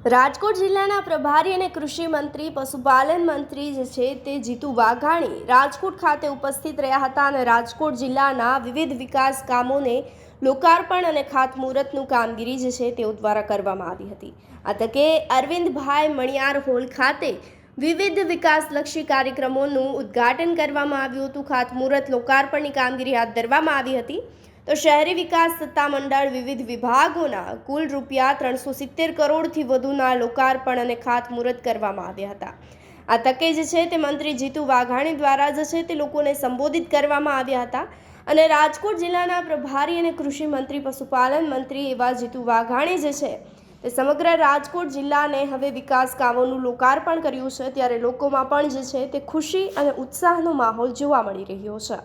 રાજકોટ જિલ્લાના પ્રભારી અને કૃષિ મંત્રી પશુપાલન મંત્રી જે છે તે જીતુ વાઘાણી રાજકોટ ખાતે ઉપસ્થિત રહ્યા હતા અને રાજકોટ જિલ્લાના વિવિધ વિકાસ કામોને લોકાર્પણ અને ખાતમુહૂર્તનું કામગીરી જે છે તેઓ દ્વારા કરવામાં આવી હતી। આ તકે અરવિંદભાઈ મણિયાર હોલ ખાતે વિવિધ વિકાસલક્ષી કાર્યક્રમોનું ઉદ્ઘાટન કરવામાં આવ્યું હતું। ખાતમુહૂર્ત લોકાર્પણની કામગીરી હાથ ધરવામાં આવી હતી। તો શહેરી વિકાસ સત્તામંડળ વિવિધ વિભાગોના કુલ રૂપિયા 370 કરોડથી વધુના લોકાર્પણ અને ખાતમુહૂર્ત કરવામાં આવ્યા હતા। આ તકે જે છે તે મંત્રી જીતુ વાઘાણી દ્વારા જે છે તે લોકોને સંબોધિત કરવામાં આવ્યા હતા અને રાજકોટ જિલ્લાના પ્રભારી અને કૃષિ મંત્રી પશુપાલન મંત્રી એવા જીતુ વાઘાણી જે છે તે સમગ્ર રાજકોટ જિલ્લાને હવે વિકાસ કામોનું લોકાર્પણ કર્યું છે, ત્યારે લોકોમાં પણ જે છે તે ખુશી અને ઉત્સાહનો માહોલ જોવા મળી રહ્યો છે।